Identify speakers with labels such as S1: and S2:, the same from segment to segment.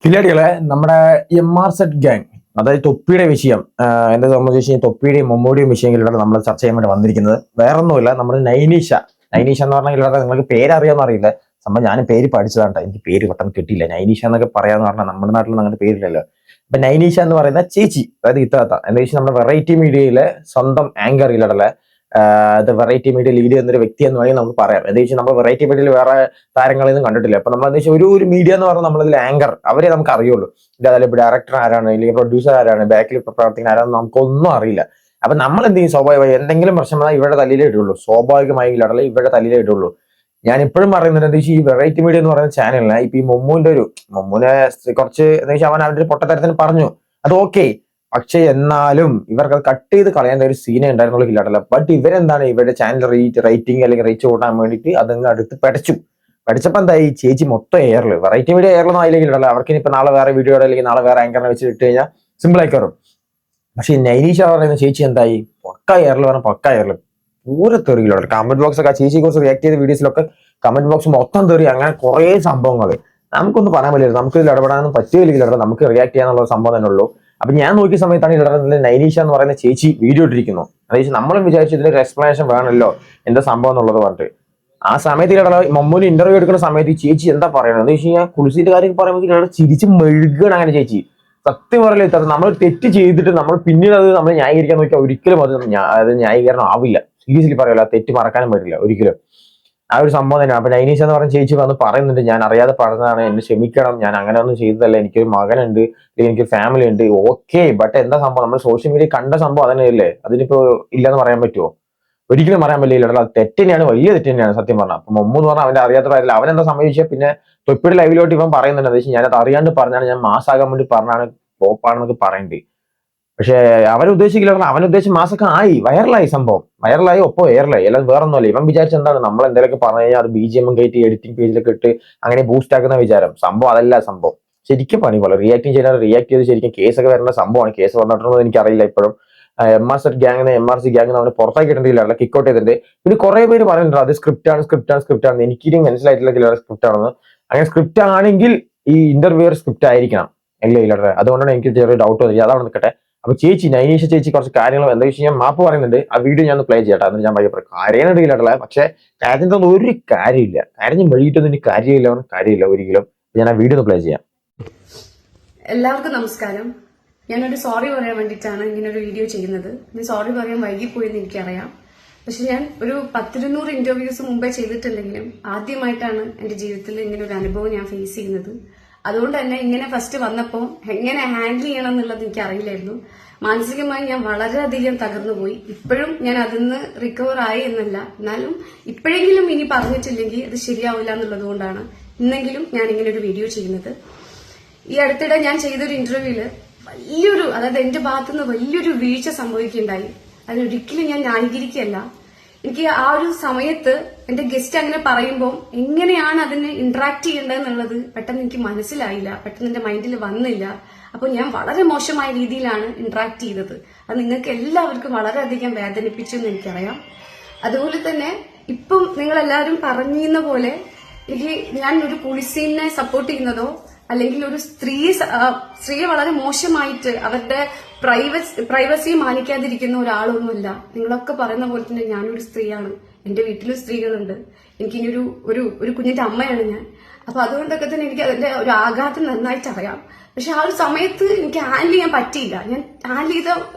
S1: കില്ലാടികളെ നമ്മുടെ MRZ gang, അതായത് തൊപ്പിയുടെ വിഷയം എന്നെ സംബന്ധിച്ച് തൊപ്പിയുടെയും മമ്മൂടിയും വിഷയങ്ങളിലൂടെ നമ്മൾ ചർച്ച ചെയ്യാൻ വേണ്ടി വന്നിരിക്കുന്നത് വേറൊന്നുമില്ല. നമ്മുടെ നൈനീഷ എന്ന് പറഞ്ഞാൽ ഇവിടെ നിങ്ങൾക്ക് പേരറിയാമെന്ന് അറിയില്ല. സംഭവം ഞാനും പേര് പഠിച്ചതാണ്, എനിക്ക് പേര് പെട്ടെന്ന് കിട്ടിയില്ല. നൈനീഷ എന്നൊക്കെ പറയാന്ന് പറഞ്ഞാൽ നമ്മുടെ നാട്ടിൽ അങ്ങനെ പേരില്ലല്ലോ. അപ്പൊ നൈനീഷ എന്ന് പറയുന്ന ചേച്ചി, അതായത് ഇത്താത്ത എന്താ വെച്ചാൽ നമ്മുടെ വെറൈറ്റി മീഡിയയിലെ സ്വന്തം ആങ്കർ ഇല്ലടലെ വെറൈറ്റി മീഡിയ ലീഡ് ചെയ്യുന്ന ഒരു വ്യക്തി എന്ന് വേണമെങ്കിൽ നമുക്ക് പറയാം. എന്താ വെച്ചാൽ നമ്മൾ വെറൈറ്റി മീഡിയയിൽ വേറെ താരങ്ങളൊന്നും കണ്ടിട്ടില്ല. അപ്പൊ നമ്മൾ എന്താ വെച്ചാൽ ഒരു മീഡിയ എന്ന് പറഞ്ഞാൽ നമ്മളതിൽ ആങ്കർ അവരെ നമുക്ക് അറിയുള്ളൂ. അതിൽ ഡയറക്ടർ ആരാണ്, അല്ലെങ്കിൽ പ്രൊഡ്യൂസർ ആരാണ്, ബാക്കിൽ പ്രവർത്തിക്കുന്ന ആരാണെന്ന് നമുക്കൊന്നും അറിയില്ല. അപ്പൊ നമ്മൾ എന്ത് ചെയ്യും, സ്വാഭാവികമായി എന്തെങ്കിലും പ്രശ്നം വന്നാൽ ഇവരുടെ തലയിലേ ഇടുള്ളൂ. സ്വാഭാവികമായി ഇല്ലാടല്ല ഇവരുടെ തലയിലേ ഇടുള്ളൂ. ഞാൻ ഇപ്പോഴും പറയുന്നത് എന്താ വെച്ചാൽ ഈ വെറൈറ്റി മീഡിയ എന്ന് പറയുന്ന ചാനലിന് ഇപ്പൊ ഈ മമ്മൂനെ കുറച്ച് എന്താ വെച്ചാൽ അവൻ അവന്റെ പൊട്ടത്തരത്തിന് പറഞ്ഞു, അത് ഓക്കെ. പക്ഷെ എന്നാലും ഇവർക്ക് അത് കട്ട് ചെയ്ത് കളയാൻ ഒരു സീനെ ഉണ്ടായിരുന്നുള്ള ഇല്ലാട്ടല്ല. ബട്ട് ഇവരെന്താണ് ഇവരുടെ ചാനൽ റേറ്റിംഗ് അല്ലെങ്കിൽ റീച്ച് കൂട്ടാൻ വേണ്ടിയിട്ട് അതങ്ങ് അടുത്ത് പഠിച്ചപ്പോ എന്തായി, ചേച്ചി മൊത്തം എയറിൽ വെറൈറ്റി മീഡിയ എയറിലൊന്നും ആയില്ലെങ്കിലല്ല. അവർക്ക് ഇനിയിപ്പോ നാളെ വേറെ വീഡിയോ അല്ലെങ്കിൽ നാളെ വേറെ ആങ്കറിനെ വെച്ച് ഇട്ട് കഴിഞ്ഞാൽ സിമ്പിൾ ആയി കയറും. പക്ഷെ നൈനീഷ പറയുന്ന ചേച്ചി എന്തായി, പക്ക എയറിൽ പറഞ്ഞ പക്ക എയറിൽ പൂര തെറിയിലുള്ള കമന്റ് ബോക്സ് ഒക്കെ ചേച്ചിയെ കുറിച്ച് റിയാക്ട് ചെയ്ത വീഡിയോസിലൊക്കെ കമന്റ് ബോക്സ് മൊത്തം തെറി. അങ്ങനെ കുറെ സംഭവങ്ങൾ നമുക്കൊന്നും പറയാൻ പറ്റില്ല. നമുക്ക് ഇതിൽ ഇടപെടാനൊന്നും പറ്റുകയില്ല. നമുക്ക് റിയാക്ട് ചെയ്യാന്നുള്ള സംഭവം തന്നെ ഉള്ളൂ. അപ്പൊ ഞാൻ നോക്കിയ സമയത്താണ് ഇടപെടുന്നത് നൈനീഷ എന്ന് പറയുന്ന ചേച്ചി വീഡിയോ ഇട്ടിരിക്കുന്നു. അതായത് നമ്മളും വിചാരിച്ചു ഇതിനൊരു എക്സ്പ്ലനേഷൻ വേണമല്ലോ എന്താ സംഭവം എന്നുള്ളത് പറഞ്ഞിട്ട്. ആ സമയത്ത് ഇവിടെ മമ്മൂന് ഇന്റർവ്യൂ എടുക്കുന്ന സമയത്ത് ചേച്ചി എന്താ പറയുന്നത് എന്ന് വെച്ച് കഴിഞ്ഞാൽ കുളിസിന്റെ കാര്യം പറയുമ്പോൾ ഇവിടെ ചിരിച്ച് മെഴുകണം. അങ്ങനെ ചേച്ചി സത്യം പറയില്ല, നമ്മൾ തെറ്റ് ചെയ്തിട്ട് നമ്മൾ പിന്നീട് അത് നമ്മൾ ന്യായീകരിക്കാൻ നോക്കിയാൽ ഒരിക്കലും അത് ന്യായീകരണം ആവില്ല. സീരിയസ്ലി പറയല്ല, തെറ്റ് മറക്കാനും പറ്റില്ല ഒരിക്കലും. ആ ഒരു സംഭവം തന്നെയാണ്. അപ്പൊ നൈനീഷ എന്ന് പറഞ്ഞ ചേച്ചി വന്ന് പറയുന്നുണ്ട്, ഞാൻ അറിയാതെ പറഞ്ഞതാണ്, എന്നെ ക്ഷമിക്കണം, ഞാൻ അങ്ങനെ ഒന്നും ചെയ്തതല്ല, എനിക്കൊരു മകനുണ്ട്, അല്ലെങ്കിൽ എനിക്കൊരു ഫാമിലി ഉണ്ട്, ഓക്കെ. ബട്ട് എന്താ സംഭവം, നമ്മൾ സോഷ്യൽ മീഡിയ കണ്ട സംഭവം അതന്നെയല്ലേ, അതിനിപ്പോ ഇല്ലെന്ന് പറയാൻ പറ്റുമോ? ഒരിക്കലും പറയാൻ പറ്റില്ല. അത് തെറ്റ് തന്നെയാണ്, വലിയ തെറ്റ് തന്നെയാണ് സത്യം പറഞ്ഞാൽ. അപ്പൊ മമ്മൂ എന്ന് പറഞ്ഞാൽ അവന്റെ അറിയാത്ത കാര്യമില്ല. അവൻ എന്താ സംഭവിച്ചാൽ പിന്നെ തൊപ്പിയുടെ ലൈവിലോട്ട് ഇവൻ പറയുന്നുണ്ട്, എന്താ വെച്ചാൽ ഞാനത് അറിയാണ്ട് പറഞ്ഞാണ്, ഞാൻ മാസാകാൻ വേണ്ടി പറഞ്ഞാണ്, പോപ്പാണെന്നൊക്കെ പറയണ്ടേ. പക്ഷെ അവനുദ്ദേശിക്കില്ല, അവനുദ്ദേശിച്ച് മാസൊക്കെ ആയി, വൈറലായി, സംഭവം വൈറലായി, ഒപ്പം എയറിലായി. അല്ലാതെ വേറെ ഒന്നുമല്ല. ഇവൻ വിചാരിച്ച എന്താണ്, നമ്മൾ എന്തെങ്കിലുമൊക്കെ പറഞ്ഞു കഴിഞ്ഞാൽ അത് BGM കയറ്റി എഡിറ്റിംഗ് പേജിലൊക്കെ ഇട്ട് അങ്ങനെ ബൂസ്റ്റ് ആക്കുന്ന വിചാരം. സംഭവം അതല്ല. സംഭവം ശരിക്കും പണി പോലെ റിയാക്ടിങ് ചെയ്യാൻ റിയാക്ട് ചെയ്ത് ശരിക്കും കേസൊക്കെ വരേണ്ട സംഭവമാണ്. കേസ് വന്നിട്ടുണ്ടോ എനിക്കറിയില്ല ഇപ്പോഴും. MRZ ഗ്യാങ് അവന് പുറത്താക്കി കിട്ടിയിട്ടില്ല, കിക്ക് ഔട്ട് ചെയ്തിട്ടുണ്ട്. പിന്നെ കുറെ പേര് പറയുന്നുണ്ട് അത് സ്ക്രിപ്റ്റ് ആണ്. എനിക്കിനും മനസ്സിലായിട്ടില്ല സ്ക്രിപ്റ്റ് ആണെന്ന്. അങ്ങനെ സ്ക്രിപ്റ്റ് ആണെങ്കിൽ ഈ ഇന്റർവ്യൂർ സ്ക്രിപ്റ്റ് ആയിരിക്കണം അല്ലേ ഇല്ലാതെ. അതുകൊണ്ടാണ് എനിക്ക് ചെറിയ ഡൗട്ട് വന്നിരിക്കുന്നത്. അതാണ് നിൽക്കട്ടെ. അപ്പൊ ചേച്ചി നൈനീഷ ചേച്ചി കുറച്ച് കാര്യങ്ങൾ എന്താ വെച്ച് ഞാൻ മാപ്പ് പറയുന്നുണ്ട്. ആ വീഡിയോ ഞാൻ പ്ലേ ചെയ്യട്ടെ, എന്നിട്ട് ഞാൻ ഭയങ്കര കാര്യമായിട്ടില്ല. പക്ഷെ കാര്യത്തിൽ ഒരു കാര്യമില്ല, കാര്യം വഴിയിട്ടൊന്നും എനിക്ക് കാര്യമില്ല ഒരിക്കലും. ഞാൻ ആ വീഡിയോ ഒന്ന് പ്ലേ ചെയ്യാം.
S2: എല്ലാവർക്കും നമസ്കാരം. ഞാനൊരു സോറി പറയാൻ വേണ്ടിയിട്ടാണ് ഇങ്ങനെ ഒരു വീഡിയോ ചെയ്യുന്നത്. ഞാൻ സോറി പറയാൻ വൈകിപ്പോയെന്ന് എനിക്കറിയാം. പക്ഷെ ഞാൻ ഒരു 10-200 ഇന്റർവ്യൂസ് മുമ്പേ ചെയ്തിട്ടുണ്ടെങ്കിലും ആദ്യമായിട്ടാണ് എന്റെ ജീവിതത്തിൽ ഇങ്ങനെ ഒരു അനുഭവം ഞാൻ ഫേസ് ചെയ്യുന്നത്. അതുകൊണ്ട് തന്നെ ഇങ്ങനെ ഫസ്റ്റ് വന്നപ്പോൾ എങ്ങനെ ഹാൻഡിൽ ചെയ്യണം എന്നുള്ളത് എനിക്ക് അറിയില്ലായിരുന്നു. മാനസികമായി ഞാൻ വളരെയധികം തകർന്നുപോയി. ഇപ്പോഴും ഞാൻ അതിന്ന് റിക്കവർ ആയി എന്നല്ല, എന്നാലും ഇപ്പോഴെങ്കിലും ഇനി പറഞ്ഞിട്ടില്ലെങ്കിൽ അത് ശരിയാവില്ല എന്നുള്ളത് കൊണ്ടാണ് ഇന്നെങ്കിലും ഞാൻ ഇങ്ങനെ ഒരു വീഡിയോ ചെയ്യുന്നത്. ഈ അടുത്തിടെ ഞാൻ ചെയ്തൊരു ഇന്റർവ്യൂവില് അതായത് എന്റെ ഭാഗത്തുനിന്ന് വലിയൊരു വീഴ്ച സംഭവിക്കുകയുണ്ടായി. അതിനൊരിക്കലും ഞാൻ ന്യായീകരിക്കുകയല്ല. എനിക്ക് ആ ഒരു സമയത്ത് എന്റെ ഗസ്റ്റ് അങ്ങനെ പറയുമ്പോൾ എങ്ങനെയാണ് അതിനെ ഇന്ററാക്ട് ചെയ്യേണ്ടതെന്നുള്ളത് പെട്ടെന്ന് എനിക്ക് മനസ്സിലായില്ല, പെട്ടെന്ന് എന്റെ മൈൻഡിൽ വന്നില്ല. അപ്പൊ ഞാൻ വളരെ മോശമായ രീതിയിലാണ് ഇന്ററാക്ട് ചെയ്തത്. അത് നിങ്ങൾക്ക് എല്ലാവർക്കും വളരെയധികം വേദനിപ്പിച്ചു എന്ന് എനിക്കറിയാം. അതുപോലെ തന്നെ ഇപ്പം നിങ്ങളെല്ലാവരും പറഞ്ഞിരുന്ന പോലെ ഞാൻ ഒരു പോലീസിനെ സപ്പോർട്ട് ചെയ്യുന്നതോ അല്ലെങ്കിൽ ഒരു സ്ത്രീയെ വളരെ മോശമായിട്ട് അവരുടെ പ്രൈവസി മാനിക്കാതിരിക്കുന്ന ഒരാളൊന്നുമല്ല. നിങ്ങളൊക്കെ പറയുന്ന പോലെ തന്നെ ഞാനൊരു സ്ത്രീയാണ്, എന്റെ വീട്ടിലും സ്ത്രീകളുണ്ട്, എനിക്കിനി ഒരു കുഞ്ഞിന്റെ അമ്മയാണ് ഞാൻ. അപ്പൊ അതുകൊണ്ടൊക്കെ തന്നെ എനിക്ക് അതിന്റെ ഒരു ആഘാതം നന്നായിട്ട് അറിയാം. പക്ഷെ ആ ഒരു സമയത്ത് എനിക്ക് ഹാൻഡിൽ ചെയ്യാൻ പറ്റിയില്ല. ഞാൻ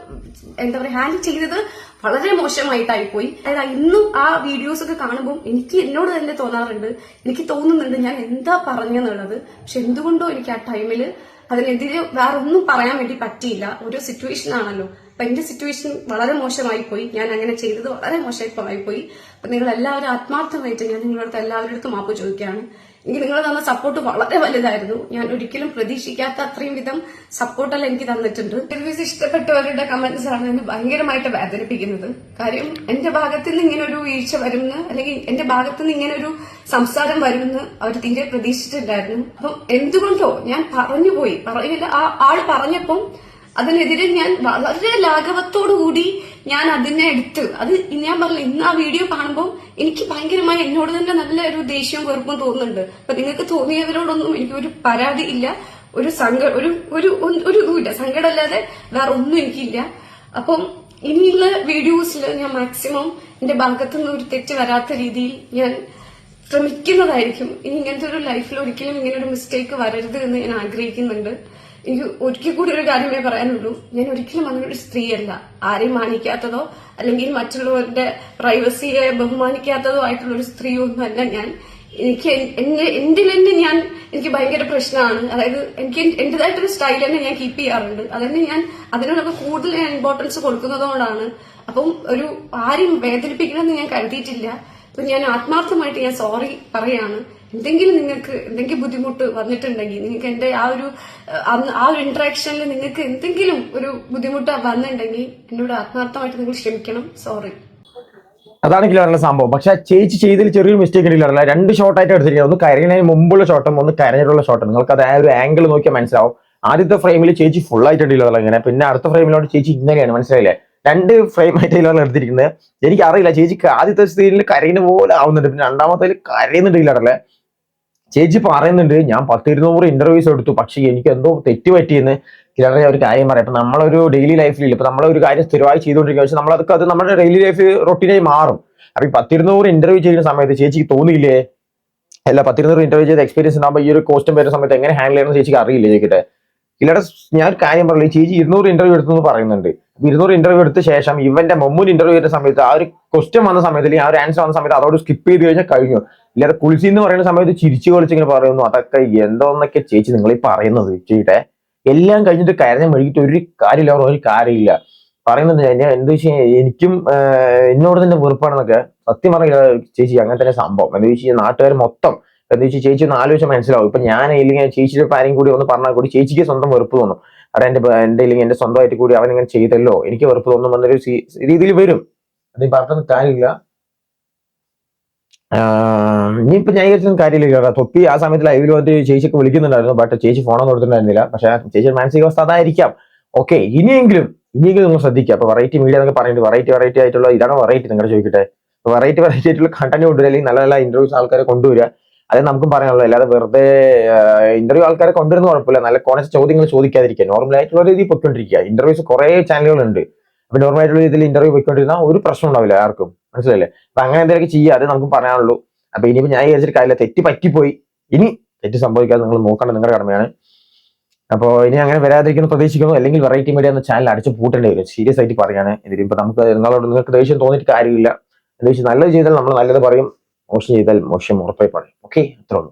S2: ഹാൻഡിൽ ചെയ്തത് വളരെ മോശമായിട്ടായി പോയി. അതായത് ഇന്നും ആ വീഡിയോസ് ഒക്കെ കാണുമ്പോൾ എനിക്ക് എന്നോട് തന്നെ തോന്നാറുണ്ട്, എനിക്ക് തോന്നുന്നുണ്ട് ഞാൻ എന്താ പറഞ്ഞെന്നുള്ളത്. പക്ഷെ എന്തുകൊണ്ടോ എനിക്ക് ആ ടൈമില് അതിനെതിരെ വേറെ ഒന്നും പറയാൻ വേണ്ടി പറ്റിയില്ല. ഒരു സിറ്റുവേഷൻ ആണല്ലോ. അപ്പൊ എന്റെ സിറ്റുവേഷൻ വളരെ മോശമായി പോയി. ഞാൻ അങ്ങനെ ചെയ്തത് വളരെ മോശമായി പോയി. അപ്പൊ നിങ്ങൾ എല്ലാവരും ആത്മാർത്ഥമായിട്ട് ഞാൻ നിങ്ങളുടെ എല്ലാവരുടെ അടുത്തും മാപ്പ് ചോദിക്കുകയാണ്. എനിക്ക് നിങ്ങൾ തന്ന സപ്പോർട്ട് വളരെ വലുതായിരുന്നു. ഞാൻ ഒരിക്കലും പ്രതീക്ഷിക്കാത്ത അത്രയും വിധം സപ്പോർട്ടെല്ലാം എനിക്ക് തന്നിട്ടുണ്ട്. ഇന്റർവ്യൂസ് ഇഷ്ടപ്പെട്ടവരുടെ കമന്റ്സ് ആണ് എന്നെ ഭയങ്കരമായിട്ട് വേദനിപ്പിക്കുന്നത്. കാര്യം എന്റെ ഭാഗത്ത് നിന്ന് ഇങ്ങനെ ഒരു വീഴ്ച വരുമെന്ന്, അല്ലെങ്കിൽ എന്റെ ഭാഗത്ത് നിന്ന് ഇങ്ങനെ ഒരു സംസാരം വരുമെന്ന് അവർ തീരെ പ്രതീക്ഷിച്ചിട്ടുണ്ടായിരുന്നു. അപ്പം എന്തുകൊണ്ടോ ഞാൻ പറഞ്ഞുപോയി. ആ ആള് പറഞ്ഞപ്പം അതിനെതിരെ ഞാൻ വളരെ ലാഘവത്തോടുകൂടി ഞാൻ അതിനെ എടുത്ത് ഞാൻ പറഞ്ഞില്ല, ഇന്ന് ആ വീഡിയോ കാണുമ്പോൾ എനിക്ക് ഭയങ്കരമായി എന്നോട് തന്നെ നല്ല ഒരു ദേഷ്യവും വെറുപ്പും തോന്നുന്നുണ്ട്. അപ്പൊ നിങ്ങൾക്ക് തോന്നിയവരോടൊന്നും എനിക്കൊരു പരാതി ഇല്ല. ഒരു ഒരു ഇതുമില്ല, സങ്കടമല്ലാതെ വേറെ ഒന്നും എനിക്കില്ല. അപ്പം ഇനിയുള്ള വീഡിയോസിൽ ഞാൻ മാക്സിമം എന്റെ ഭാഗത്തു നിന്ന് ഒരു തെറ്റ് വരാത്ത രീതിയിൽ ഞാൻ ശ്രമിക്കുന്നതായിരിക്കും. ഇനി ഇങ്ങനത്തെ ഒരു ലൈഫിൽ ഒരിക്കലും ഇങ്ങനെ ഒരു മിസ്റ്റേക്ക് വരരുത് എന്ന് ഞാൻ ആഗ്രഹിക്കുന്നുണ്ട്. എനിക്ക് ഒരിക്കൽ കൂടി ഒരു കാര്യമേ പറയാനുള്ളൂ, ഞാൻ ഒരിക്കലും അങ്ങനെ ഒരു സ്ത്രീയല്ല. ആരെയും മാനിക്കാത്തതോ അല്ലെങ്കിൽ മറ്റുള്ളവരുടെ പ്രൈവസിയെ ബഹുമാനിക്കാത്തതോ ആയിട്ടുള്ള ഒരു സ്ത്രീയൊന്നും അല്ല ഞാൻ. എനിക്ക് എന്തിൽ തന്നെ എനിക്ക് ഭയങ്കര പ്രശ്നമാണ്. അതായത് എനിക്ക് എന്റേതായിട്ടൊരു സ്റ്റൈൽ തന്നെ ഞാൻ കീപ്പ് ചെയ്യാറുണ്ട്. അതന്നെ ഞാൻ അതിനോടൊക്കെ കൂടുതൽ ഞാൻ ഇമ്പോർട്ടൻസ് കൊടുക്കുന്നതുകൊണ്ടാണ്. അപ്പം ഒരു ആരെയും വേദനിപ്പിക്കണമെന്ന് ഞാൻ കരുതിയിട്ടില്ല. അപ്പൊ ഞാൻ ആത്മാർത്ഥമായിട്ട് ഞാൻ സോറി പറയാണ്. എന്തെങ്കിലും നിങ്ങൾക്ക് എന്തെങ്കിലും ബുദ്ധിമുട്ട് വന്നിട്ടുണ്ടെങ്കിൽ, നിങ്ങൾക്ക് എന്റെ ആ ഒരു ഇന്ററാക്ഷനിൽ നിങ്ങൾക്ക് എന്തെങ്കിലും ഒരു ബുദ്ധിമുട്ട് വന്നിട്ടുണ്ടെങ്കിൽ എന്നോട് ആത്മാർത്ഥമായിട്ട് നിങ്ങൾ ക്ഷമിക്കണം. സോറി.
S1: അതാണ് കിലറിലെ സംഭവം. പക്ഷെ ചേച്ചി ചെയ്തതിൽ ചെറിയൊരു മിസ്റ്റേക്ക് കിലറില്ല. 2 ഷോട്ടായിട്ട് എടുത്തിരിക്കുന്നത്, ഒന്ന് കരയുന്നതിന് മുമ്പുള്ള ഷോട്ടും ഒന്ന് കരഞ്ഞിട്ടുള്ള ഷോട്ടും. നിങ്ങൾക്ക് അത് ആ ഒരു ആംഗിൾ നോക്കിയാൽ മനസ്സിലാവും. ആദ്യത്തെ ഫ്രെയിമിൽ ചേച്ചി ഫുൾ ആയിട്ട് ഇടില്ല ഇങ്ങനെ, പിന്നെ അടുത്ത ഫ്രെയിമിലോട്ട് ചേച്ചി ഇങ്ങനെയാണ്, മനസ്സിലായില്ലേ? 2 ഫ്രെയിമായിട്ട് ഇലറിൽ എടുത്തിരിക്കുന്നത്. എനിക്കറിയില്ല, ചേച്ചിക്ക് ആദ്യത്തെ സീനിൽ കരയുന്ന പോലെ ആവുന്നുണ്ട്, പിന്നെ രണ്ടാമത്തേൽ കരയുന്നുണ്ട് ഇലറിലെ. ചേച്ചി പറയുന്നുണ്ട് ഞാൻ 10-200 ഇന്റർവ്യൂസ് എടുത്തു, പക്ഷെ എനിക്ക് എന്തോ തെറ്റ് പറ്റിയെന്ന്. കിലറിനെ ഒരു കാര്യം പറയാം. ഇപ്പൊ നമ്മളൊരു ഡെയിലി ലൈഫിൽ ഇപ്പൊ നമ്മളൊരു കാര്യം സ്ഥിരമായി ചെയ്തുകൊണ്ടിരിക്കുക, പക്ഷെ നമ്മളതൊക്കെ അത് നമ്മുടെ ഡെയിലി ലൈഫ് റൊട്ടീനായി മാറും. അപ്പൊ ഈ 10-200 ഇന്റർവ്യൂ ചെയ്യുന്ന സമയത്ത് ചേച്ചിക്ക് തോന്നിയില്ലേ, അല്ല 10-200 ഇന്റർവ്യൂ ചെയ്ത എക്സ്പീരിയൻസ് ഉണ്ടാകുമ്പോൾ ഈ ഒരു കോസ്റ്റ്യൂം വരുന്ന സമയത്ത് എങ്ങനെ ഹാൻഡിൽ ചെയ്യണമെന്ന് ചേച്ചിക്ക് അറിയില്ലേ? ചോദിക്കട്ടെ. ഇല്ലടെ ഞാൻ ഒരു കാര്യം പറയില്ല, ചേച്ചി 200 ഇന്റർവ്യൂ എടുത്തെന്ന് പറയുന്നുണ്ട്. 200 ഇന്റർവ്യൂ എടുത്ത ശേഷം ഇവന്റെ മുമ്പിൽ ഇന്റർവ്യൂ ചെയ്യുന്ന സമയത്ത് ആ ഒരു ക്വസ്റ്റ്യൻ വന്ന സമയത്ത് ആ ഒരു ആൻസർ വന്ന സമയത്ത് അതോട് സ്കിപ്പ് ചെയ്ത് കഴിഞ്ഞാൽ കഴിഞ്ഞു. ഇല്ലാതെ കുളിച്ചി എന്ന് പറയുന്ന സമയത്ത് ചിരിച്ചു കളിച്ചിങ്ങനെ പറയുന്നു. അതൊക്കെ എന്തോന്നൊക്കെ ചേച്ചി നിങ്ങൾ ഈ പറയുന്നത്? ചെയ്യട്ടെ, എല്ലാം കഴിഞ്ഞിട്ട് കരഞ്ഞ മെഴുകിട്ട് ഒരു കാര്യമില്ല, ഒരു കാര്യമില്ല പറയുന്നുണ്ട്. ഞാൻ എന്ത് വെച്ചാൽ എനിക്കും എന്നോട് തന്നെ വെറുപ്പാണെന്നൊക്കെ സത്യം പറഞ്ഞില്ല ചേച്ചി. അങ്ങനെ തന്നെ സംഭവം. എന്താ വെച്ചാൽ നാട്ടുകാർ മൊത്തം എന്താ വെച്ചാൽ ചേച്ചി ഒന്ന് ആലോചിച്ചാൽ മനസ്സിലാവും. ഇപ്പൊ ഞാൻ ഇല്ലെങ്കിൽ ചേച്ചിയുടെ ആരെയും കൂടി ഒന്ന് പറഞ്ഞാൽ കൂടി ചേച്ചിക്ക് സ്വന്തം വെറുപ്പ് തോന്നും. അവിടെ എന്റെ ഇല്ലെങ്കിൽ എന്റെ സ്വന്തമായിട്ട് കൂടി അവൻ ഇങ്ങനെ ചെയ്തല്ലോ, എനിക്ക് വെറുപ്പ് തോന്നും എന്നൊരു രീതിയിൽ വരും. അത് പറഞ്ഞൊന്നും കാര്യമില്ല. ഇനിയിപ്പോ ഞാൻ വിചാരിച്ചൊന്നും കാര്യമില്ല. തൊപ്പി ആ സമയത്ത് ലൈവിൽ വന്നിട്ട് ചേച്ചിക്ക് വിളിക്കുന്നുണ്ടായിരുന്നു, ബട്ട് ചേച്ചി ഫോണൊന്നും കൊടുത്തിട്ടുണ്ടായിരുന്നില്ല. പക്ഷെ ചേച്ചിയുടെ മാനസികാവസ്ഥ അതായിരിക്കാം. ഓക്കെ, ഇനിയെങ്കിലും നിങ്ങൾ ശ്രദ്ധിക്കുക. അപ്പൊ വെറൈറ്റി മീഡിയ എന്നൊക്കെ പറഞ്ഞിട്ട് വെറൈറ്റി ആയിട്ടുള്ള ഇതാണ് വെറൈറ്റി. നിങ്ങളുടെ ചോദിക്കട്ടെ, വെറൈറ്റി ആയിട്ടുള്ള കണ്ടന്റ് കൊണ്ടുവരിക, അല്ലെങ്കിൽ നല്ല നല്ല ഇന്റർവ്യൂസ് ആൾക്കാരെ കൊണ്ടുവരിക. അതേ നമുക്കും പറയാനുള്ളൂ. അല്ലാതെ വെറുതെ ഇന്റർവ്യൂ ആൾക്കാരെ കൊണ്ടുവരുന്ന കുഴപ്പമില്ല, നല്ല കോണസ് ചോദ്യങ്ങൾ ചോദിക്കാതിരിക്കുക, നോർമൽ ആയിട്ടുള്ള രീതിയിൽ പൊയ്ക്കൊണ്ടിരിക്കുക. ഇന്റർവ്യൂസ് കുറെ ചാനലുകളുണ്ട്. അപ്പൊ നോർമൽ ആയിട്ടുള്ള രീതിയിൽ ഇന്റർവ്യൂ പോയിക്കൊണ്ടിരുന്ന ഒരു പ്രശ്നം ഉണ്ടാവില്ല ആർക്കും, മനസ്സിലല്ലേ? അപ്പൊ അങ്ങനെ എന്തെങ്കിലുമൊക്കെ ചെയ്യുക, അത് നമുക്ക് പറയാനുള്ളൂ. അപ്പൊ ഇനിയിപ്പോ ഞാൻ വിചാരിച്ചിട്ട് കാര്യമില്ല, തെറ്റ് പറ്റിപ്പോയി. ഇനി തെറ്റ് സംഭവിക്കാതെ നിങ്ങൾ നോക്കേണ്ടത് നിങ്ങളുടെ കടമയാണ്. അപ്പോൾ ഇനി അങ്ങനെ വരാതിരിക്കുന്നു പ്രതീക്ഷിക്കുന്നു. അല്ലെങ്കിൽ വെറൈറ്റി മീഡിയ എന്ന ചാനൽ അടിച്ച് പൂട്ടേണ്ടി വരും. സീരിയസ് ആയിട്ട് പറയാണ്. ഇതിലിപ്പോ നിങ്ങൾക്ക് ദേഷ്യം തോന്നിയിട്ട് കാര്യമില്ല. എന്താ വെച്ചാൽ നല്ലത് ചെയ്താൽ നമ്മൾ നല്ലത് പറയും, മോശം ചെയ്താൽ മോശം ഉറപ്പായി പറയും. ഓക്കെ, അത്രേ ഉള്ളൂ.